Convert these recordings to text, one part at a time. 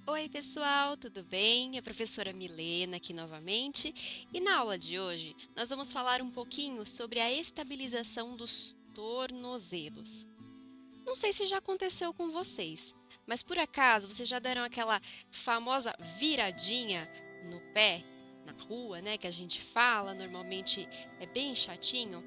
Oi, pessoal, tudo bem? É a professora Milena aqui novamente e na aula de hoje nós vamos falar um pouquinho sobre a estabilização dos tornozelos. Não sei se já aconteceu com vocês, mas por acaso vocês já deram aquela famosa viradinha no pé, na rua, né? Que a gente fala, normalmente é bem chatinho.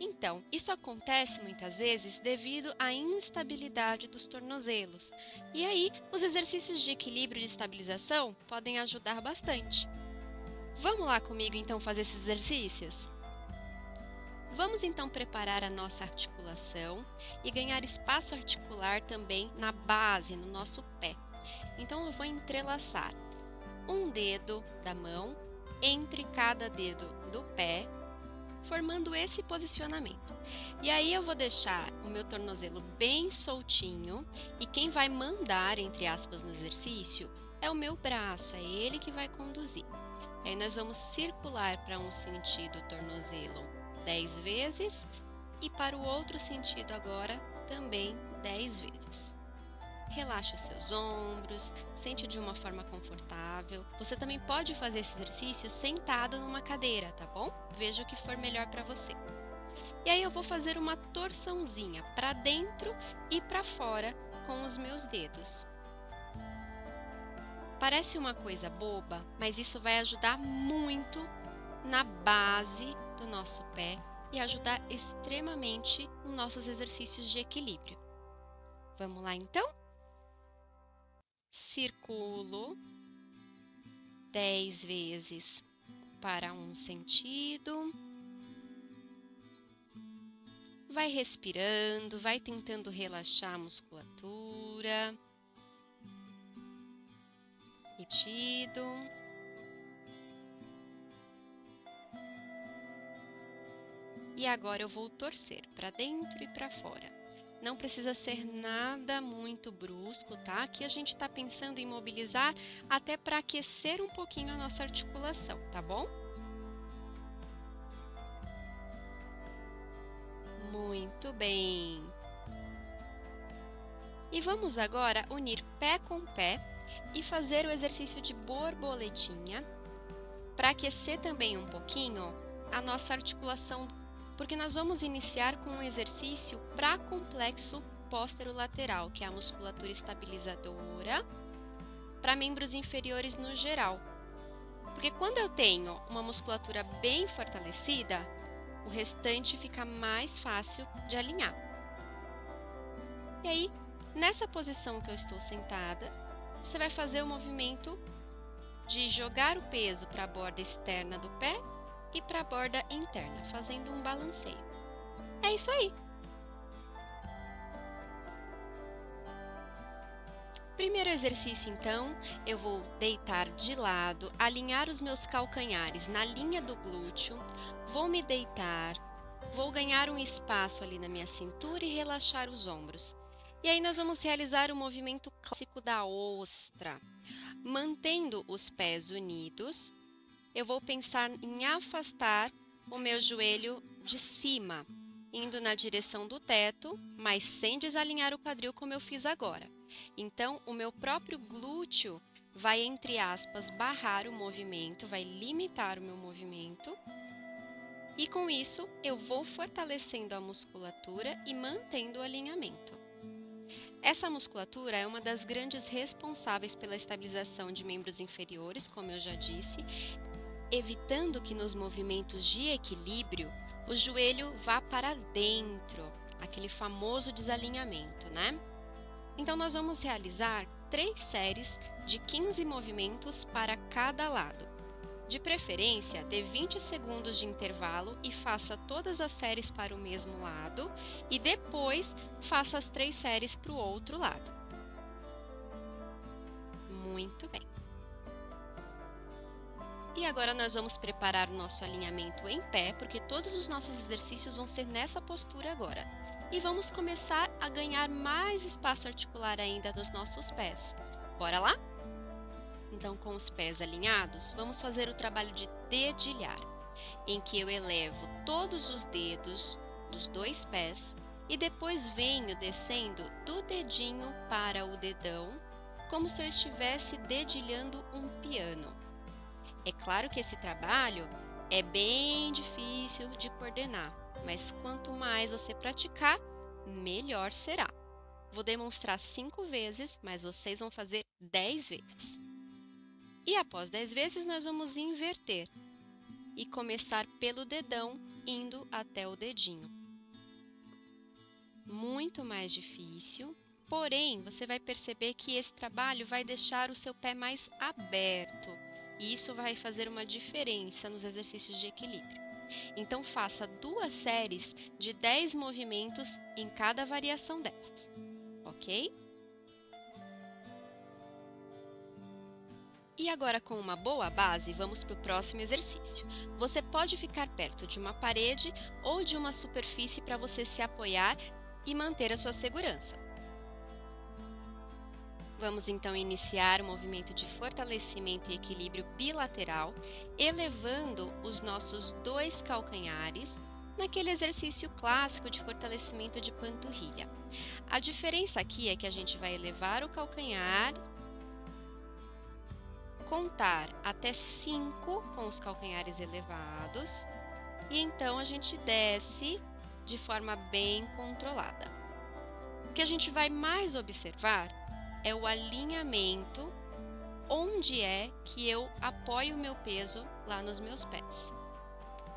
Então, isso acontece muitas vezes devido à instabilidade dos tornozelos. E aí, os exercícios de equilíbrio e de estabilização podem ajudar bastante. Vamos lá comigo então fazer esses exercícios? Vamos então preparar a nossa articulação e ganhar espaço articular também na base, no nosso pé. Então, eu vou entrelaçar um dedo da mão entre cada dedo do pé, formando esse posicionamento. E aí eu vou deixar o meu tornozelo bem soltinho e quem vai mandar, entre aspas, no exercício é o meu braço, é ele que vai conduzir. Aí nós vamos circular para um sentido o tornozelo 10 vezes e para o outro sentido agora também 10 vezes. Relaxe os seus ombros, sente de uma forma confortável. Você também pode fazer esse exercício sentado numa cadeira, tá bom? Veja o que for melhor para você. E aí eu vou fazer uma torçãozinha para dentro e para fora com os meus dedos. Parece uma coisa boba, mas isso vai ajudar muito na base do nosso pé e ajudar extremamente nos nossos exercícios de equilíbrio. Vamos lá então? Circulo 10 vezes para um sentido. Vai respirando, vai tentando relaxar a musculatura. Repetido. E agora eu vou torcer para dentro e para fora. Não precisa ser nada muito brusco, tá? Aqui a gente está pensando em mobilizar até para aquecer um pouquinho a nossa articulação, tá bom? Muito bem! E vamos agora unir pé com pé e fazer o exercício de borboletinha para aquecer também um pouquinho a nossa articulação, porque nós vamos iniciar com um exercício para complexo póstero-lateral, que é a musculatura estabilizadora para membros inferiores no geral. Porque quando eu tenho uma musculatura bem fortalecida, o restante fica mais fácil de alinhar. E aí, nessa posição que eu estou sentada, você vai fazer o movimento de jogar o peso para a borda externa do pé e para a borda interna, fazendo um balanceio. É isso aí! Primeiro exercício, então, eu vou deitar de lado, alinhar os meus calcanhares na linha do glúteo, vou me deitar, vou ganhar um espaço ali na minha cintura e relaxar os ombros. E aí nós vamos realizar o movimento clássico da ostra. Mantendo os pés unidos, eu vou pensar em afastar o meu joelho de cima, indo na direção do teto, mas sem desalinhar o quadril como eu fiz agora. Então, o meu próprio glúteo vai, entre aspas, barrar o movimento, vai limitar o meu movimento. E com isso, eu vou fortalecendo a musculatura e mantendo o alinhamento. Essa musculatura é uma das grandes responsáveis pela estabilização de membros inferiores, como eu já disse, evitando que nos movimentos de equilíbrio o joelho vá para dentro, aquele famoso desalinhamento, né? Então, nós vamos realizar 3 séries de 15 movimentos para cada lado. De preferência, dê 20 segundos de intervalo e faça todas as séries para o mesmo lado e depois faça as 3 séries para o outro lado. Muito bem. E agora nós vamos preparar o nosso alinhamento em pé, porque todos os nossos exercícios vão ser nessa postura agora. E vamos começar a ganhar mais espaço articular ainda nos nossos pés. Bora lá? Então, com os pés alinhados, vamos fazer o trabalho de dedilhar, em que eu elevo todos os dedos dos 2 pés e depois venho descendo do dedinho para o dedão, como se eu estivesse dedilhando um piano. É claro que esse trabalho é bem difícil de coordenar, mas quanto mais você praticar, melhor será. Vou demonstrar 5 vezes, mas vocês vão fazer 10 vezes. E após 10 vezes, nós vamos inverter e começar pelo dedão, indo até o dedinho. Muito mais difícil, porém, você vai perceber que esse trabalho vai deixar o seu pé mais aberto. E isso vai fazer uma diferença nos exercícios de equilíbrio. Então, faça 2 séries de 10 movimentos em cada variação dessas, ok? E agora, com uma boa base, vamos para o próximo exercício. Você pode ficar perto de uma parede ou de uma superfície para você se apoiar e manter a sua segurança. Vamos então iniciar o movimento de fortalecimento e equilíbrio bilateral, elevando os nossos 2 calcanhares naquele exercício clássico de fortalecimento de panturrilha. A diferença aqui é que a gente vai elevar o calcanhar, contar até 5 com os calcanhares elevados e então a gente desce de forma bem controlada. O que a gente vai mais observar é o alinhamento, onde é que eu apoio o meu peso lá nos meus pés.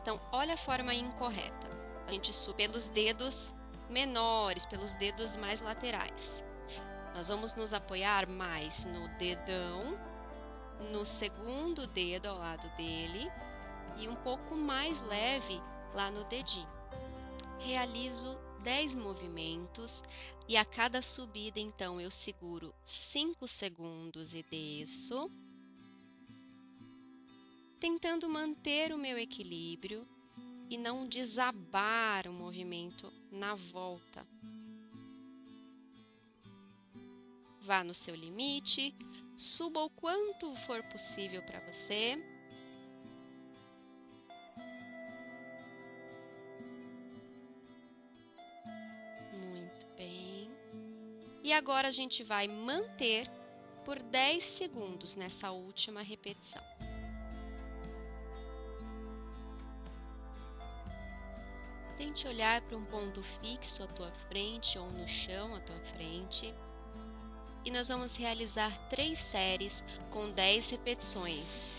Então, olha a forma incorreta. A gente sube pelos dedos menores, pelos dedos mais laterais. Nós vamos nos apoiar mais no dedão, no segundo dedo ao lado dele e um pouco mais leve lá no dedinho. Realizo 10 movimentos e a cada subida, então, eu seguro 5 segundos e desço, tentando manter o meu equilíbrio e não desabar o movimento na volta. Vá no seu limite, suba o quanto for possível para você. E agora a gente vai manter por 10 segundos nessa última repetição. Tente olhar para um ponto fixo à tua frente ou no chão à tua frente. E nós vamos realizar 3 séries com 10 repetições.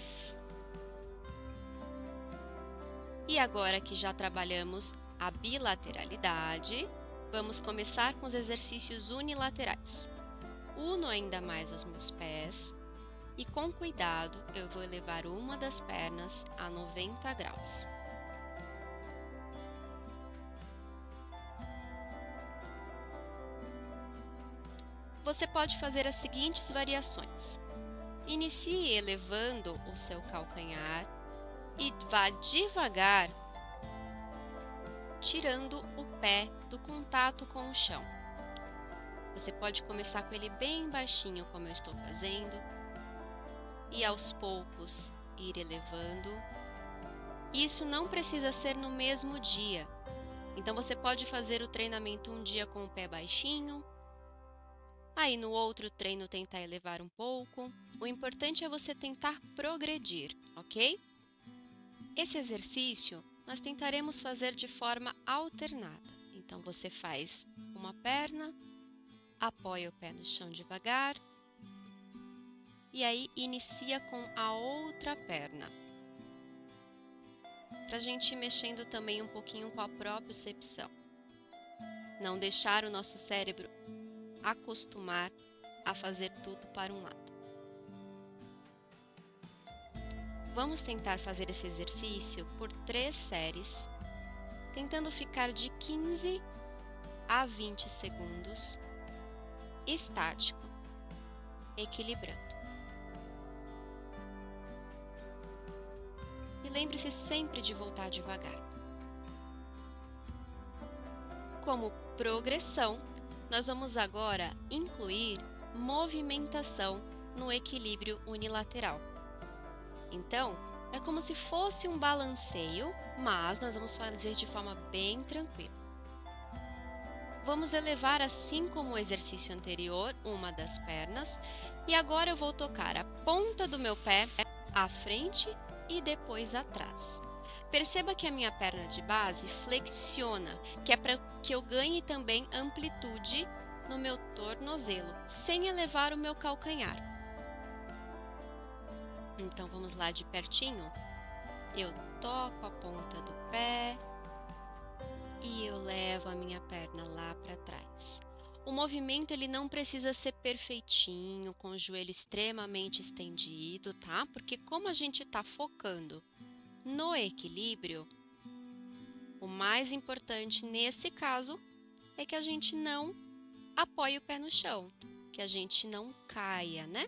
E agora que já trabalhamos a bilateralidade, vamos começar com os exercícios unilaterais. Uno ainda mais os meus pés e com cuidado eu vou elevar uma das pernas a 90 graus. Você pode fazer as seguintes variações. Inicie elevando o seu calcanhar e vá devagar tirando o pé do contato com o chão. Você pode começar com ele bem baixinho, como eu estou fazendo, e aos poucos ir elevando. Isso não precisa ser no mesmo dia. Então você pode fazer o treinamento um dia com o pé baixinho, aí no outro treino tentar elevar um pouco. O importante é você tentar progredir, ok? Esse exercício nós tentaremos fazer de forma alternada. Então você faz uma perna, apoia o pé no chão devagar e aí inicia com a outra perna. Para a gente ir mexendo também um pouquinho com a propriocepção. Não deixar o nosso cérebro acostumar a fazer tudo para um lado. Vamos tentar fazer esse exercício por 3 séries, tentando ficar de 15 a 20 segundos, estático, equilibrando. E lembre-se sempre de voltar devagar. Como progressão, nós vamos agora incluir movimentação no equilíbrio unilateral. Então, é como se fosse um balanceio, mas nós vamos fazer de forma bem tranquila. Vamos elevar, assim como o exercício anterior, uma das pernas. E agora eu vou tocar a ponta do meu pé à frente e depois atrás. Perceba que a minha perna de base flexiona, que é para que eu ganhe também amplitude no meu tornozelo, sem elevar o meu calcanhar. Então vamos lá de pertinho. Eu toco a ponta do pé e eu levo a minha perna lá para trás. O movimento ele não precisa ser perfeitinho, com o joelho extremamente estendido, tá? Porque como a gente está focando no equilíbrio, o mais importante nesse caso é que a gente não apoie o pé no chão, que a gente não caia, né?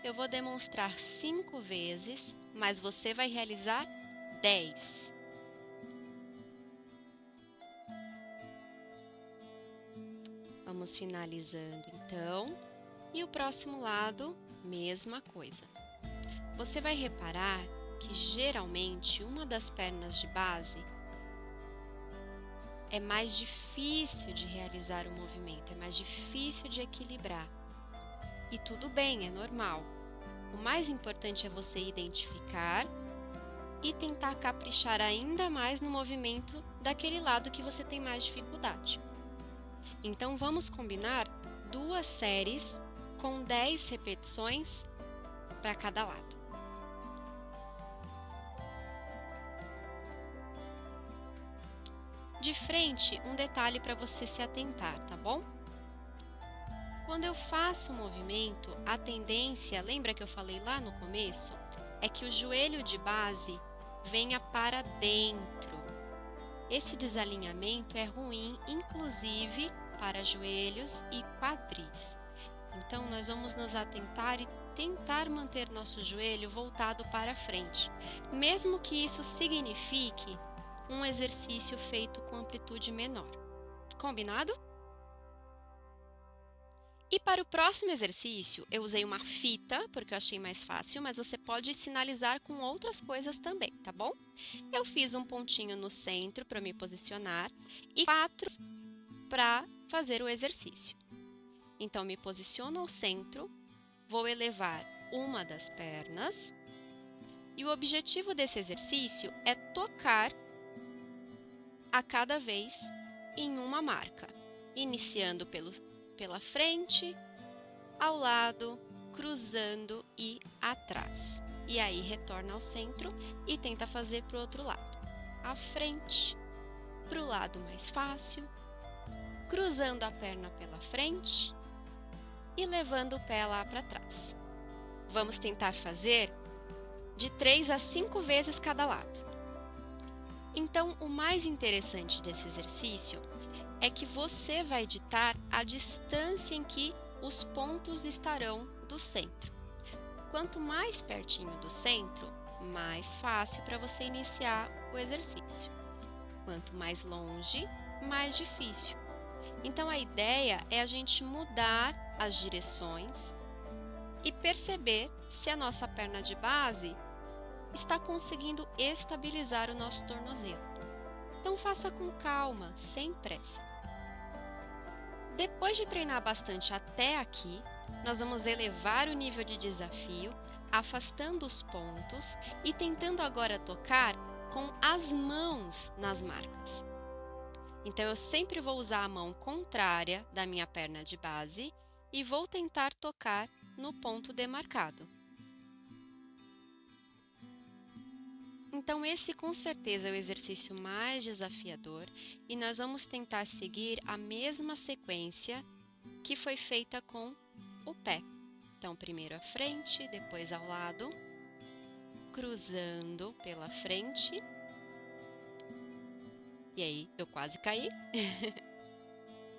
Eu vou demonstrar 5 vezes, mas você vai realizar 10. Vamos finalizando então. E o próximo lado, mesma coisa. Você vai reparar que geralmente uma das pernas de base é mais difícil de realizar o movimento, é mais difícil de equilibrar. E tudo bem, é normal. O mais importante é você identificar e tentar caprichar ainda mais no movimento daquele lado que você tem mais dificuldade. Então vamos combinar 2 séries com 10 repetições para cada lado. De frente, um detalhe para você se atentar, tá bom? Quando eu faço o movimento, a tendência, lembra que eu falei lá no começo? É que o joelho de base venha para dentro. Esse desalinhamento é ruim, inclusive para joelhos e quadris. Então, nós vamos nos atentar e tentar manter nosso joelho voltado para frente, mesmo que isso signifique um exercício feito com amplitude menor. Combinado? E para o próximo exercício, eu usei uma fita, porque eu achei mais fácil, mas você pode sinalizar com outras coisas também, tá bom? Eu fiz um pontinho no centro para me posicionar e 4 para fazer o exercício. Então, me posiciono ao centro, vou elevar uma das pernas e o objetivo desse exercício é tocar a cada vez em uma marca, iniciando pela frente, ao lado, cruzando e atrás. E aí retorna ao centro e tenta fazer para o outro lado. À frente, para o lado mais fácil, cruzando a perna pela frente e levando o pé lá para trás. Vamos tentar fazer de 3 a 5 vezes cada lado. Então, o mais interessante desse exercício é que você vai ditar a distância em que os pontos estarão do centro. Quanto mais pertinho do centro, mais fácil para você iniciar o exercício. Quanto mais longe, mais difícil. Então, a ideia é a gente mudar as direções e perceber se a nossa perna de base está conseguindo estabilizar o nosso tornozelo. Então, faça com calma, sem pressa. Depois de treinar bastante até aqui, nós vamos elevar o nível de desafio, afastando os pontos e tentando agora tocar com as mãos nas marcas. Então, eu sempre vou usar a mão contrária da minha perna de base e vou tentar tocar no ponto demarcado. Então, esse com certeza é o exercício mais desafiador e nós vamos tentar seguir a mesma sequência que foi feita com o pé. Então, primeiro à frente, depois ao lado, cruzando pela frente. E aí, eu quase caí.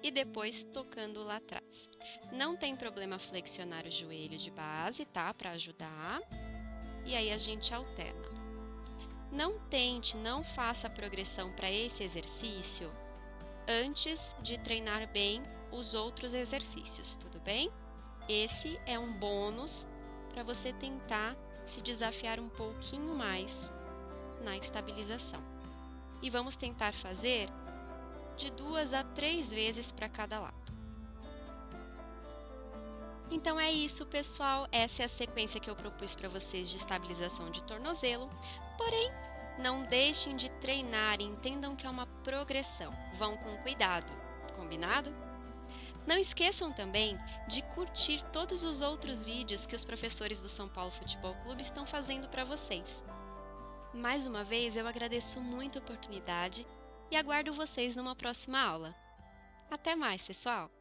E depois tocando lá atrás. Não tem problema flexionar o joelho de base, tá? Para ajudar. E aí a gente alterna. Não faça a progressão para esse exercício antes de treinar bem os outros exercícios, tudo bem? Esse é um bônus para você tentar se desafiar um pouquinho mais na estabilização. E vamos tentar fazer de 2 a 3 vezes para cada lado. Então é isso, pessoal. Essa é a sequência que eu propus para vocês de estabilização de tornozelo. Porém, não deixem de treinar e entendam que é uma progressão. Vão com cuidado, combinado? Não esqueçam também de curtir todos os outros vídeos que os professores do São Paulo Futebol Clube estão fazendo para vocês. Mais uma vez, eu agradeço muito a oportunidade e aguardo vocês numa próxima aula. Até mais, pessoal!